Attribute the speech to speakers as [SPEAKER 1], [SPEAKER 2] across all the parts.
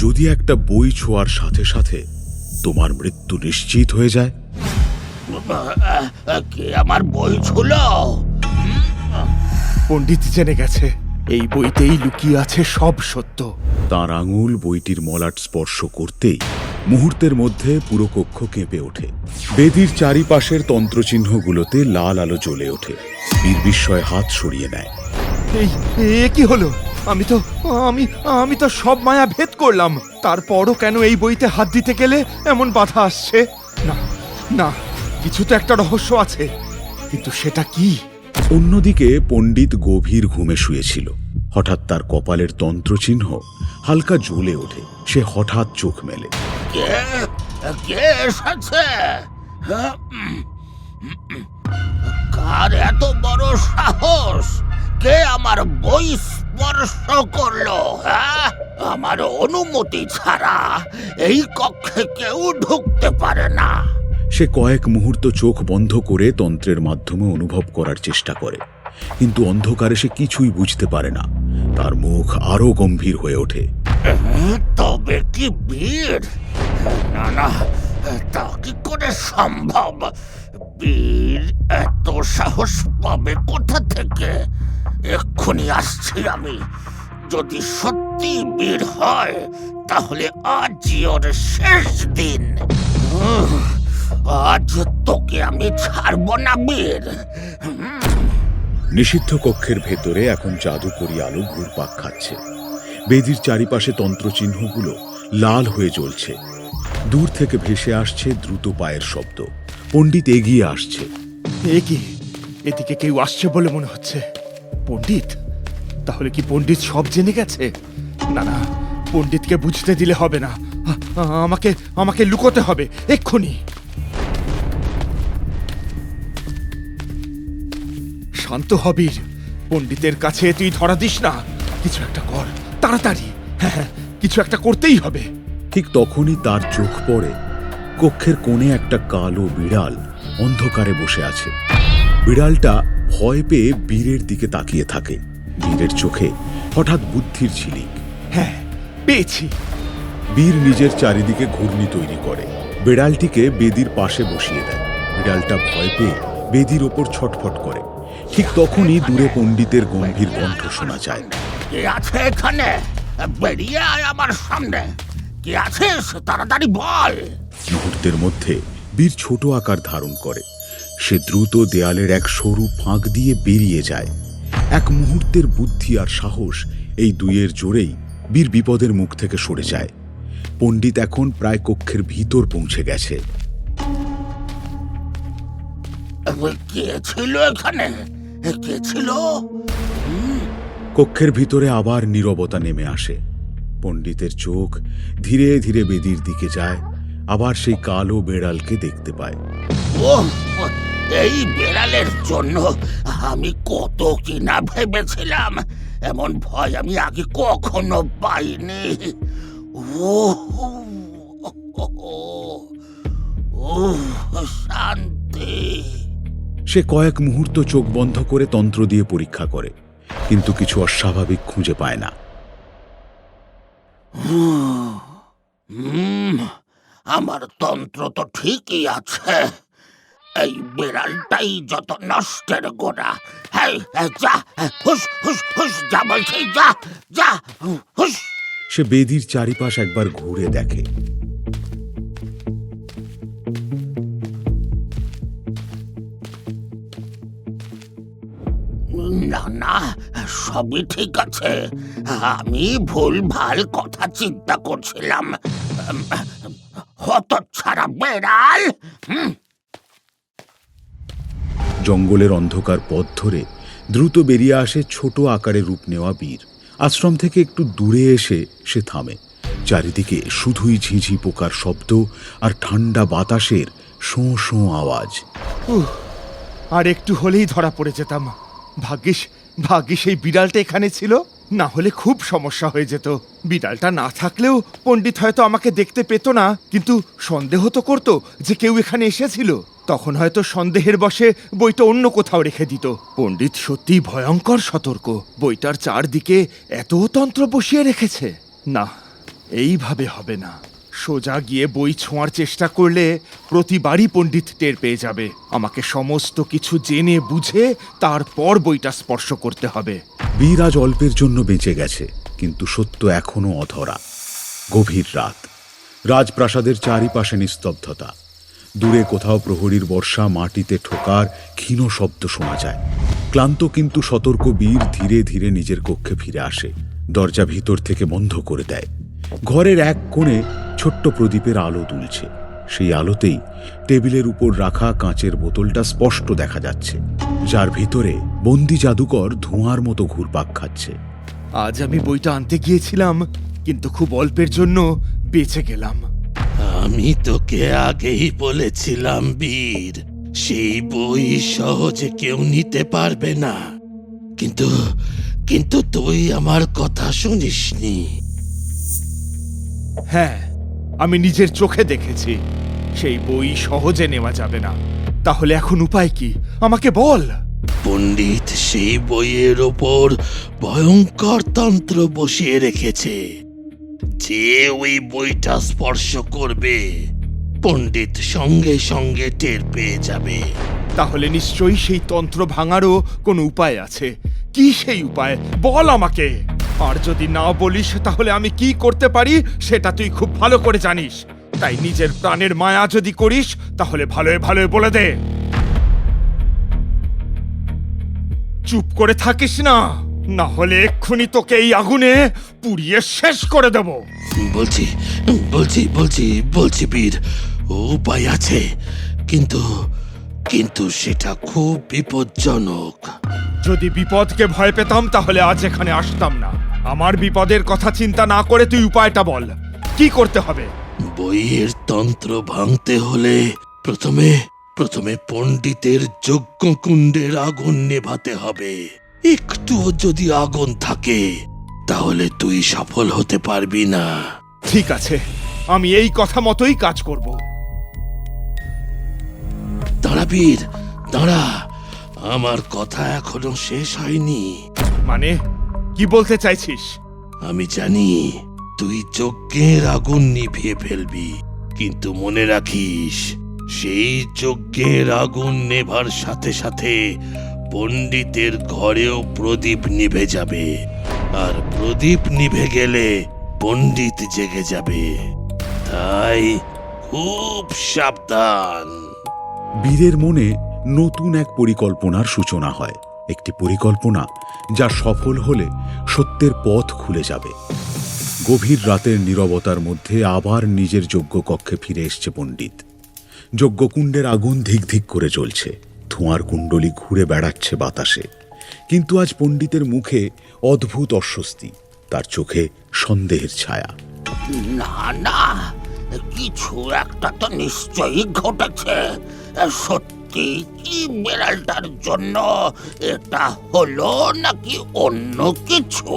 [SPEAKER 1] যদি একটা বই ছোঁয়ার সাথে সাথে তোমার মৃত্যু নিশ্চিত হয়ে যায়?
[SPEAKER 2] কে আমার বই ছিল?
[SPEAKER 3] পণ্ডিত জেনে গেছে এই বইতেই লুকিয়ে আছে সব সত্য।
[SPEAKER 1] তার আঙুল বইটির মলাট স্পর্শ করতেই মুহূর্তের মধ্যে পুরো কক্ষ কেঁপে ওঠে। বেদির চারিপাশের তন্ত্রচিহ্নগুলোতে লাল আলো জ্বলে ওঠে। বীর বিস্ময়ে হাত সরিয়ে নেয়।
[SPEAKER 3] এ কি হলো? আমি তো সব মায়া ভেদ করলাম, তারপরও কেন এই বইতে হাত দিতে গেলে এমন বাধা আসছে? না না, কিছু তো একটা রহস্য আছে, কিন্তু সেটা কি?
[SPEAKER 1] অন্যদিকে পণ্ডিত গভীর ঘুমে শুয়েছিল। হঠাৎ তার কপালের তন্ত্রচিহ্ন হালকা জ্বলে ওঠে। সে হঠাৎ চোখ মেলে।
[SPEAKER 2] কে এসেছে? কার এত বড় সাহস? কে আমার বই স্পর্শ করলো? আমার অনুমতি ছাড়া এই কক্ষে কেউ ঢুকতে পারে না।
[SPEAKER 1] সে কয়েক মুহূর্ত চোখ বন্ধ করে তন্ত্রের মাধ্যমে অনুভব করার চেষ্টা করে, কিন্তু অন্ধকারে সে কিছুই বুঝতে পারে না। তার মুখ আরো গম্ভীর হয়ে ওঠে।
[SPEAKER 2] তবে কি বীর? না না, তা কি করে সম্ভব? বীর এত সাহস পাবে কোথা থেকে? এক্ষুনি আসছি আমি। যদি সত্যি বীর হয় তাহলে আজই ওর শেষ দিন। আজ তোকে আমি ছাড়ব না বীর।
[SPEAKER 1] নিষিদ্ধ কক্ষের ভেতরে এখন জাদুকরি আলো ঘুরপাক খাচ্ছে। বেদির চারিপাশে তন্ত্রচিহ্নগুলো লাল হয়ে জ্বলছে। দূর থেকে ভেসে আসছে দ্রুত পায়ের শব্দ। পণ্ডিত এগিয়ে আসছে।
[SPEAKER 3] এ কি? এদিকে কেউ আসছে বলে মনে হচ্ছে। পণ্ডিত? তাহলে কি পণ্ডিত সব জেনে গেছে? না না, পণ্ডিতকে বুঝতে দিলে হবে না। আমাকে লুকোতে হবে এক্ষুনি। শান্ত হবির, পণ্ডিতের কাছে তুই ধরা দিস না। কিছু একটা কর তাড়াতাড়ি। হ্যাঁ, কিছু একটা করতেই হবে।
[SPEAKER 1] ঠিক তখনই তার চোখ পড়ে কক্ষের কোণে একটা কালো বিড়াল অন্ধকারে বসে আছে। বিড়ালটা ভয় পেয়ে বীরের দিকে তাকিয়ে থাকে। বীরের চোখে হঠাৎ বুদ্ধির ঝিলিক।
[SPEAKER 3] হ্যাঁ, পেয়েছি।
[SPEAKER 1] বীর নিজের চারিদিকে ঘূর্ণি তৈরি করে, বিড়ালটিকে বেদির পাশে বসিয়ে দেয়। বিড়ালটা ভয় পেয়ে বেদির ওপর ছটফট করে। ঠিক তখনই দূরে পণ্ডিতের গম্ভীর কণ্ঠ শোনা যায়।
[SPEAKER 2] কে আছে এখানে? বেরিয়ে আয় আমার সামনে। কে আছিস? তাড়াতাড়ি বল।
[SPEAKER 1] মুহূর্তের মধ্যে বীর ছোট আকার ধারণ করে। সে দ্রুত দেয়ালের এক সরু ফাঁক দিয়ে বেরিয়ে যায়। এক মুহূর্তের বুদ্ধি আর সাহস, এই দুইয়ের জোরেই বীর বিপদের মুখ থেকে সরে যায়। পণ্ডিত এখন প্রায় কক্ষের ভিতর পৌঁছে গেছে।
[SPEAKER 2] কে ছিল এখানে? কে ছিল?
[SPEAKER 1] কক্ষের ভিতরে আবার নীরবতা নেমে আসে। পণ্ডিতের চোখ ধীরে ধীরে বেদির দিকে যায়। আবার সেই কালো বেড়ালকে দেখতে পায়।
[SPEAKER 2] ওহ, এই বেড়ালের জন্য আমি কত কি না ভেবেছিলাম। এমন ভয় আমি আগে কখনো পাইনি। শান্তি।
[SPEAKER 1] সে কয়েক মুহূর্ত চোখ বন্ধ করে তন্ত্র দিয়ে পরীক্ষা করে, কিন্তু কিছু অস্বাভাবিক খুঁজে পায় না।
[SPEAKER 2] আমার তন্ত্র তো ঠিকই আছে। এই বিড়ালটাই যত নষ্টের গোড়া। যা, হুস হুস হুস, যা বলছি, যা যা, হুস।
[SPEAKER 1] সে বেদির চারিপাশ একবার ঘুরে দেখে।
[SPEAKER 2] না না, সবই ঠিক আছে। আমি ভুল ভাল কথা চিন্তা করছিলাম। হতচ্ছাড়া বেড়াল।
[SPEAKER 1] জঙ্গলের অন্ধকার পথ ধরে দ্রুত বেরিয়ে আসে ছোট আকারে রূপ নেওয়া বীর। আশ্রম থেকে একটু দূরে এসে সে থামে। চারিদিকে শুধুই ঝিঝি পোকার শব্দ আর ঠান্ডা বাতাসের শোঁ শোঁ আওয়াজ।
[SPEAKER 3] আর একটু হলেই ধরা পড়ে যেতাম। ভাগ্যিস এই বিড়ালটা এখানে ছিল, না হলে খুব সমস্যা হয়ে যেত। বিড়ালটা না থাকলেও পণ্ডিত হয়তো আমাকে দেখতে পেত না, কিন্তু সন্দেহ তো করতো যে কেউ এখানে এসেছিল। তখন হয়তো সন্দেহের বশে বইটা অন্য কোথাও রেখে দিত। পণ্ডিত সত্যিই ভয়ঙ্কর সতর্ক। বইটার চারদিকে এত তন্ত্র বসিয়ে রেখেছে। না, এইভাবে হবে না। সোজা গিয়ে বই ছোঁয়ার চেষ্টা করলে প্রতিবারই পণ্ডিত টের পেয়ে যাবে। আমাকে সমস্ত কিছু জেনে বুঝে তারপর বইটা স্পর্শ করতে হবে।
[SPEAKER 1] বীর আজ অল্পের জন্য বেঁচে গেছে, কিন্তু সত্য এখনো অধরা। গভীর রাত, রাজপ্রাসাদের চারিপাশে নিস্তব্ধতা। দূরে কোথাও প্রহরীর বর্ষা মাটিতে ঠোকার ক্ষীণ শব্দ শোনা যায়। ক্লান্ত কিন্তু সতর্ক বীর ধীরে ধীরে নিজের কক্ষে ফিরে আসে। দরজা ভিতর থেকে বন্ধ করে দেয়। ঘরের এক কোণে ছোট্ট প্রদীপের আলো দুলছে। সেই আলোতেই টেবিলের উপর রাখা কাঁচের বোতলটা স্পষ্ট দেখা যাচ্ছে, যার ভিতরে বন্দি জাদুকর ধোঁয়ার মতো ঘুরপাক খাচ্ছে।
[SPEAKER 3] আজ আমি বইটা আনতে গিয়েছিলাম, কিন্তু খুব অল্পের জন্য বেঁচে গেলাম।
[SPEAKER 4] আমি তোকে আগেই বলেছিলাম বীর, সেই বই সহজে কেউ নিতে পারবে না। কিন্তু কিন্তু তুই আমার কথা শুনিসনি।
[SPEAKER 3] হ্যাঁ, আমি নিজের চোখে দেখেছি সেই বই সহজে নেওয়া যাবে না। তাহলে এখন উপায় কি, আমাকে বল।
[SPEAKER 4] পণ্ডিত সেই বইয়ের ওপর ভয়ঙ্কর তন্ত্র বসিয়ে রেখেছে। যে ওই বইটা স্পর্শ করবে, পণ্ডিত সঙ্গে সঙ্গে টের পেয়ে যাবে।
[SPEAKER 3] তাহলে নিশ্চয়ই সেই তন্ত্র ভাঙারও কোনো উপায় আছে। কি সেই উপায়, বল আমাকে। আর যদি না বলিস তাহলে আমি কি করতে পারি সেটা তুই খুব ভালো করে জানিস। তাই নিজের প্রাণের মায়া যদি করিস তাহলে ভালোয় ভালোয় বলে দে। চুপ করে থাকিস না, না হলে এক্ষুনি তোকে এই আগুনে পুড়িয়ে শেষ করে দেব।
[SPEAKER 4] বলছি বলছি বলছি বলছি বীর, উপায় আছে, কিন্তু কিন্তু সেটা খুব বিপজ্জনক।
[SPEAKER 3] যদি বিপদকে ভয় পেতাম তাহলে আজ এখানে আসতাম না। আমার বিপদের কথা চিন্তা না করে তুই উপায়টা বল, কি করতে হবে?
[SPEAKER 4] বইয়ের তন্ত্র ভাঙতে হলে প্রথমে প্রথমে পণ্ডিতের যজ্ঞকুণ্ডের আগুন নেভাতে হবে। একটুও যদি আগুন থাকে তাহলে তুই সফল হতে পারবি না।
[SPEAKER 3] ঠিক আছে, আমি এই কথা মতোই কাজ করব।
[SPEAKER 4] দাঁড়া বীর, দাঁড়া, আমার কথা এখনো শেষ হয়নি।
[SPEAKER 3] মানে কি বলতে চাইছিস?
[SPEAKER 4] আমি জানি তুই যজ্ঞের আগুন নিভিয়ে ফেলবি, কিন্তু মনে রাখিস, সেই যজ্ঞের আগুন নেভার সাথে সাথে পণ্ডিতের ঘরেও প্রদীপ নিভে যাবে, আর প্রদীপ নিভে গেলে পণ্ডিত জেগে যাবে। তাই খুব সাবধান।
[SPEAKER 1] বীরের মনে নতুন এক পরিকল্পনার সূচনা হয়। একটি পরিকল্পনা যা সফল হলে সত্যের পথ খুলে যাবে। গভীর রাতের নীরবতার মধ্যে আবার নিজের যজ্ঞকক্ষে ফিরে এসছে পণ্ডিত। যজ্ঞকুণ্ডের আগুন ধিক ধিক করে জ্বলছে, ধোঁয়ার কুণ্ডলি ঘুরে বেড়াচ্ছে বাতাসে। কিন্তু আজ পণ্ডিতের মুখে অদ্ভুত অস্বস্তি, তার চোখে সন্দেহের ছায়া।
[SPEAKER 2] না না, কিছু একটা তো নিশ্চয়ই ঘটেছে। সত্যি কি বিড়ালটার জন্য এটা হলো নাকি অন্য কিছু?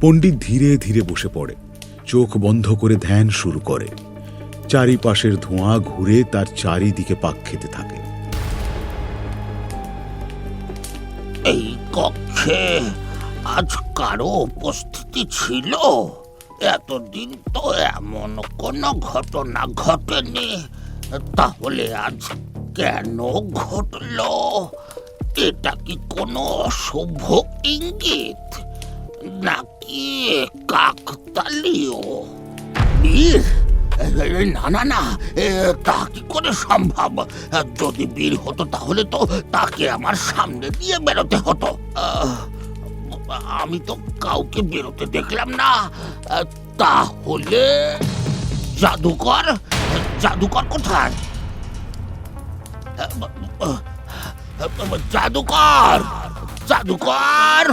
[SPEAKER 1] পণ্ডিত ধীরে ধীরে বসে পড়ে, চোখ বন্ধ করে ধ্যান শুরু করে। চারিপাশের ধোঁয়া ঘুরে তার চারিদিকে পাক খেতে থাকে।
[SPEAKER 2] এই কক্ষে আজ কারো উপস্থিতি ছিল? এতদিন তো এমন কোনো ঘটনা ঘটেনি। তাহলে আজ কেন ঘটলো? এটা কি কোনো অশুভ ইঙ্গিত নাকি কাকতালীয়? বীর, না না না, তা কি করে সম্ভব? যদি বীর হতো তাহলে তো তাকে আমার সামনে দিয়ে বেরোতে হতো। আমি তো কাউকে বেরোতে দেখলাম না। তাহলে জাদুকর, জাদুকর কোথায়? জাদুকর, জাদুকর,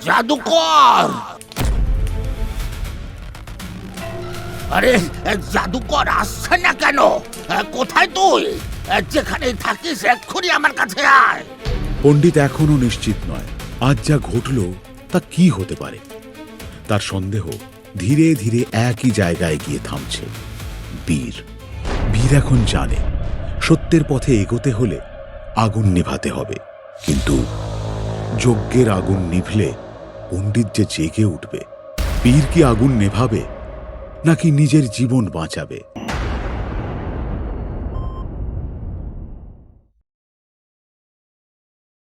[SPEAKER 2] জাদুকর! আরে জাদুকর আসছে না কেন? কোথায় তুই? যেখানে থাকিস এক্ষুনি আমার কাছে আয়।
[SPEAKER 1] পণ্ডিত এখনো নিশ্চিত নয় আজ যা ঘটল তা কি হতে পারে। তার সন্দেহ ধীরে ধীরে একই জায়গায় গিয়ে থামছে। বীর বীর এখন জানে সত্যের পথে এগোতে হলে আগুন নেভাতে হবে, কিন্তু যজ্ঞের আগুন নিভলে পণ্ডিত যে জেগে উঠবে। বীর কি আগুন নেভাবে নাকি নিজের জীবন বাঁচাবে?